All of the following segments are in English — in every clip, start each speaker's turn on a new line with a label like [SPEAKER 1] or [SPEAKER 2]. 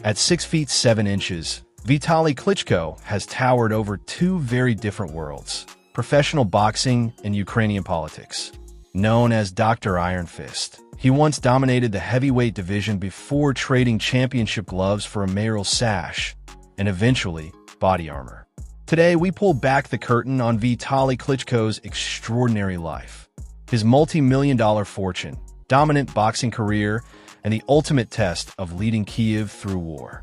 [SPEAKER 1] At 6 feet 7 inches, Vitali Klitschko has towered over two very different worlds: professional boxing and Ukrainian politics. Known as Dr. Ironfist, he once dominated the heavyweight division before trading championship gloves for a mayoral sash and eventually body armor. Today, we pull back the curtain on Vitali Klitschko's extraordinary life, his multi-million-dollar fortune, dominant boxing career, and the ultimate test of leading Kyiv through war.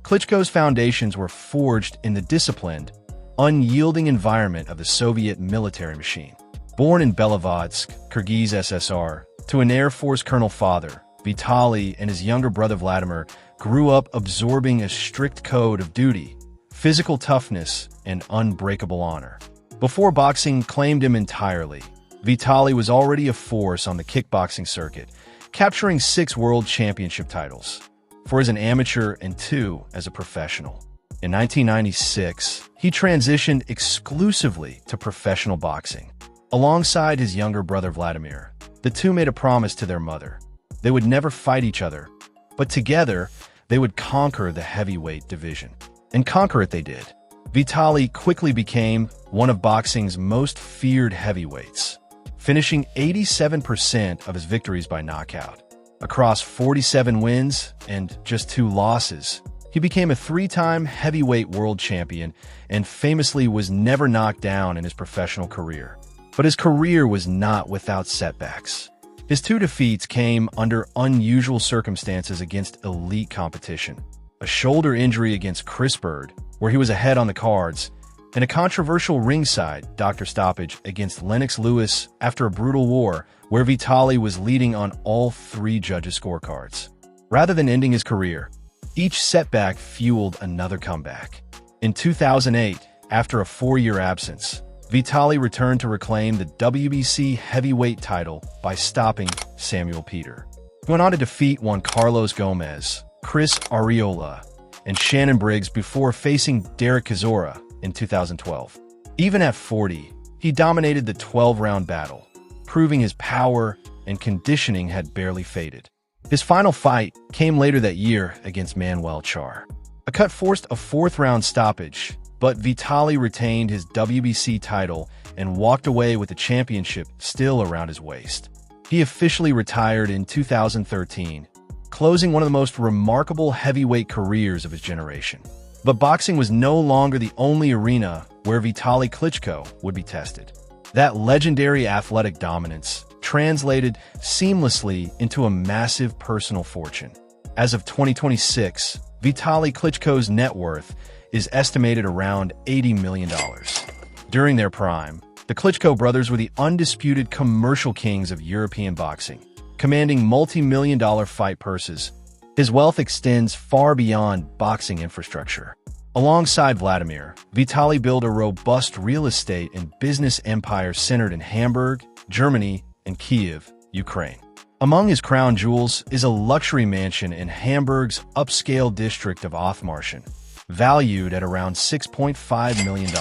[SPEAKER 1] Klitschko's foundations were forged in the disciplined, unyielding environment of the Soviet military machine. Born in Belovodsk, Kyrgyz SSR, to an Air Force colonel father, Vitali and his younger brother Wladimir grew up absorbing a strict code of duty, physical toughness, and unbreakable honor. Before boxing claimed him entirely, Vitali was already a force on the kickboxing circuit, capturing 6 world championship titles, 4 as an amateur and 2 as a professional. In 1996, he transitioned exclusively to professional boxing. Alongside his younger brother Wladimir, the two made a promise to their mother. They would never fight each other, but together, they would conquer the heavyweight division. And conquer it they did. Vitali quickly became one of boxing's most feared heavyweights, finishing 87% of his victories by knockout. Across 47 wins and just 2 losses, he became a 3-time heavyweight world champion and famously was never knocked down in his professional career. But his career was not without setbacks. His 2 defeats came under unusual circumstances against elite competition: a shoulder injury against Chris Bird, where he was ahead on the cards, and a controversial ringside doctor stoppage against Lennox Lewis after a brutal war where Vitali was leading on all 3 judges' scorecards. Rather than ending his career, each setback fueled another comeback. In 2008, after a 4-year absence, Vitali returned to reclaim the WBC heavyweight title by stopping Samuel Peter. He went on to defeat Juan Carlos Gomez, Chris Arreola, and Shannon Briggs before facing Derek Chisora in 2012. Even at 40, he dominated the 12-round battle, proving his power and conditioning had barely faded. His final fight came later that year against Manuel Char. A cut forced a 4th-round stoppage, but Vitali retained his WBC title and walked away with the championship still around his waist. He officially retired in 2013, closing one of the most remarkable heavyweight careers of his generation. But boxing was no longer the only arena where Vitali Klitschko would be tested. That legendary athletic dominance translated seamlessly into a massive personal fortune. As of 2026, Vitali Klitschko's net worth is estimated around $80 million. During their prime, the Klitschko brothers were the undisputed commercial kings of European boxing, commanding multi-million-dollar fight purses. His wealth extends far beyond boxing infrastructure. Alongside Wladimir, Vitali built a robust real estate and business empire centered in Hamburg, Germany, and Kyiv, Ukraine. Among his crown jewels is a luxury mansion in Hamburg's upscale district of Othmarschen, valued at around $6.5 million.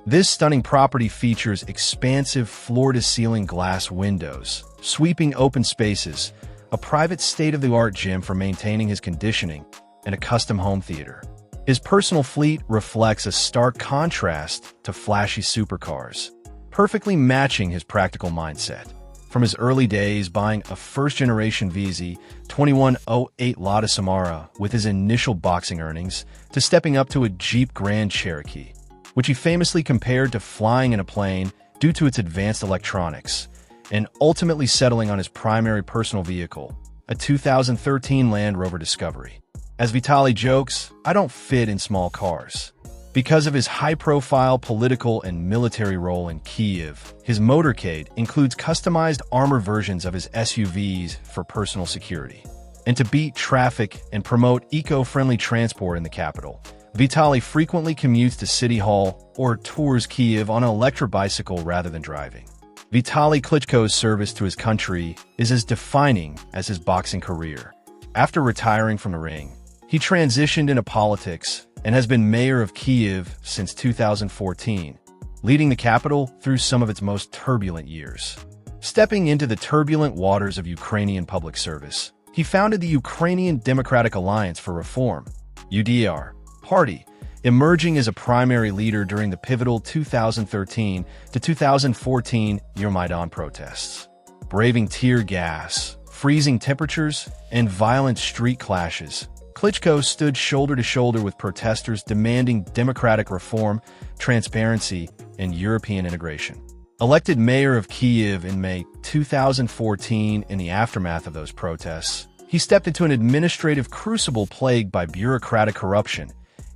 [SPEAKER 1] This stunning property features expansive floor-to-ceiling glass windows, sweeping open spaces, a private state-of-the-art gym for maintaining his conditioning, and a custom home theater. His personal fleet reflects a stark contrast to flashy supercars, perfectly matching his practical mindset. From his early days buying a first-generation VZ 2108 Lada Samara with his initial boxing earnings, to stepping up to a Jeep Grand Cherokee, which he famously compared to flying in a plane due to its advanced electronics, and ultimately settling on his primary personal vehicle, a 2013 Land Rover Discovery. As Vitali jokes, "I don't fit in small cars." Because of his high-profile political and military role in Kyiv, his motorcade includes customized armor versions of his SUVs for personal security. And to beat traffic and promote eco-friendly transport in the capital, Vitali frequently commutes to City Hall or tours Kyiv on an electric bicycle rather than driving. Vitali Klitschko's service to his country is as defining as his boxing career. After retiring from the ring, he transitioned into politics and has been mayor of Kyiv since 2014, leading the capital through some of its most turbulent years. Stepping into the turbulent waters of Ukrainian public service, He founded the Ukrainian Democratic Alliance for Reform, UDR, party, emerging as a primary leader during the pivotal 2013 to 2014 Euromaidan protests. Braving tear gas, freezing temperatures, and violent street clashes, Klitschko stood shoulder to shoulder with protesters demanding democratic reform, transparency, and European integration. Elected mayor of Kyiv in May 2014 in the aftermath of those protests, he stepped into an administrative crucible plagued by bureaucratic corruption,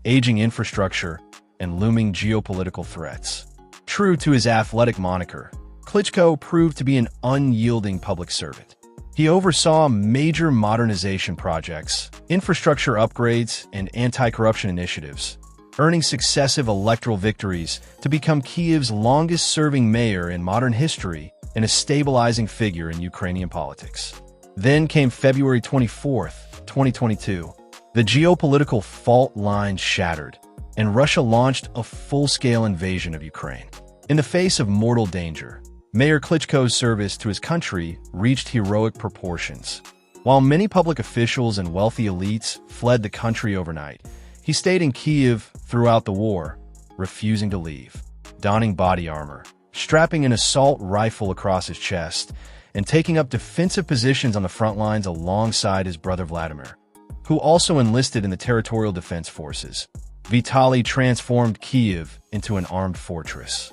[SPEAKER 1] aging infrastructure, and looming geopolitical threats. True to his athletic moniker, Klitschko proved to be an unyielding public servant. He oversaw major modernization projects, infrastructure upgrades, and anti-corruption initiatives, earning successive electoral victories to become Kyiv's longest-serving mayor in modern history and a stabilizing figure in Ukrainian politics. Then came February 24, 2022. The geopolitical fault line shattered, and Russia launched a full-scale invasion of Ukraine. In the face of mortal danger, Mayor Klitschko's service to his country reached heroic proportions. While many public officials and wealthy elites fled the country overnight, he stayed in Kyiv throughout the war, refusing to leave. Donning body armor, strapping an assault rifle across his chest, and taking up defensive positions on the front lines alongside his brother Vladimir, who also enlisted in the Territorial Defense Forces. Vitali transformed Kyiv into an armed fortress.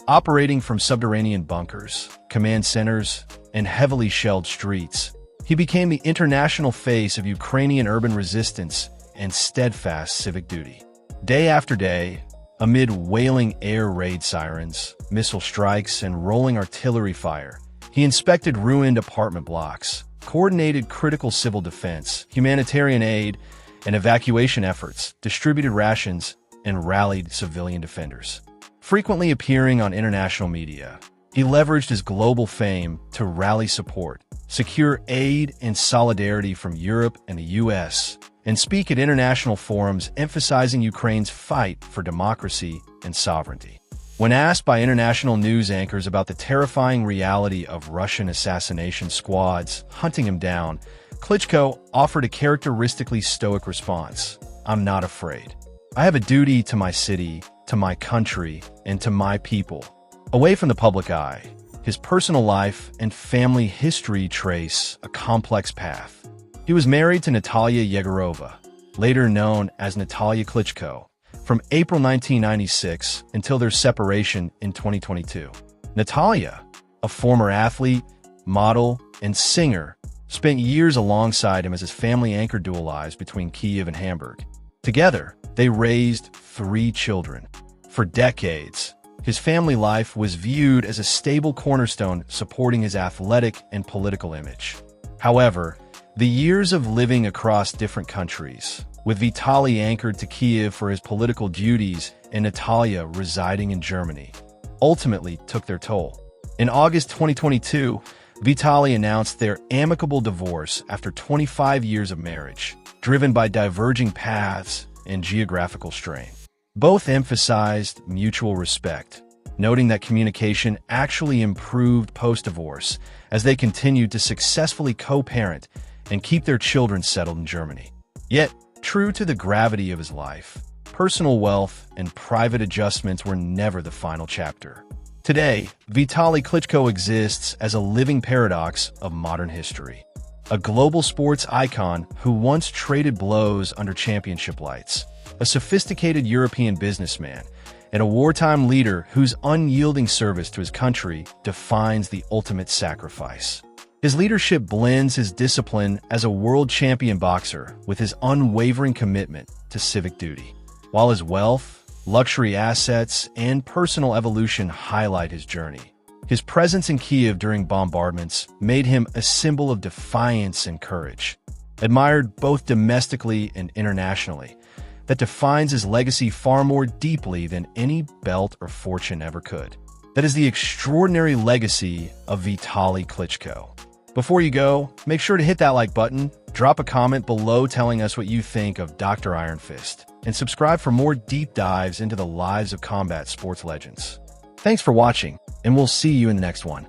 [SPEAKER 1] Operating from subterranean bunkers, command centers, and heavily shelled streets, he became the international face of Ukrainian urban resistance and steadfast civic duty. Day after day, amid wailing air raid sirens, missile strikes, and rolling artillery fire, he inspected ruined apartment blocks, coordinated critical civil defense, humanitarian aid, and evacuation efforts, distributed rations, and rallied civilian defenders. Frequently appearing on international media, he leveraged his global fame to rally support, secure aid and solidarity from Europe and the US, and speak at international forums emphasizing Ukraine's fight for democracy and sovereignty. When asked by international news anchors about the terrifying reality of Russian assassination squads hunting him down, Klitschko offered a characteristically stoic response: "I'm not afraid. I have a duty to my city, to my country, and to my people." Away from the public eye, his personal life and family history trace a complex path. He was married to Natalia Yegorova, later known as Natalia Klitschko, from April 1996 until their separation in 2022. Natalia, a former athlete, model, and singer, spent years alongside him as his family anchored dual lives between Kyiv and Hamburg. Together, they raised 3 children. For decades, his family life was viewed as a stable cornerstone supporting his athletic and political image. However, the years of living across different countries, with Vitali anchored to Kyiv for his political duties and Natalia residing in Germany, ultimately took their toll. In August 2022, Vitali announced their amicable divorce after 25 years of marriage, driven by diverging paths and geographical strain. Both emphasized mutual respect, noting that communication actually improved post-divorce as they continued to successfully co-parent and keep their children settled in Germany. Yet, true to the gravity of his life, personal wealth and private adjustments were never the final chapter. Today, Vitali Klitschko exists as a living paradox of modern history. A global sports icon who once traded blows under championship lights, a sophisticated European businessman, and a wartime leader whose unyielding service to his country defines the ultimate sacrifice. His leadership blends his discipline as a world champion boxer with his unwavering commitment to civic duty, while his wealth, luxury assets, and personal evolution highlight his journey. His presence in Kyiv during bombardments made him a symbol of defiance and courage, admired both domestically and internationally, that defines his legacy far more deeply than any belt or fortune ever could. That is the extraordinary legacy of Vitali Klitschko. Before you go, make sure to hit that like button, drop a comment below telling us what you think of Dr. Ironfist, and subscribe for more deep dives into the lives of combat sports legends. Thanks for watching, and we'll see you in the next one.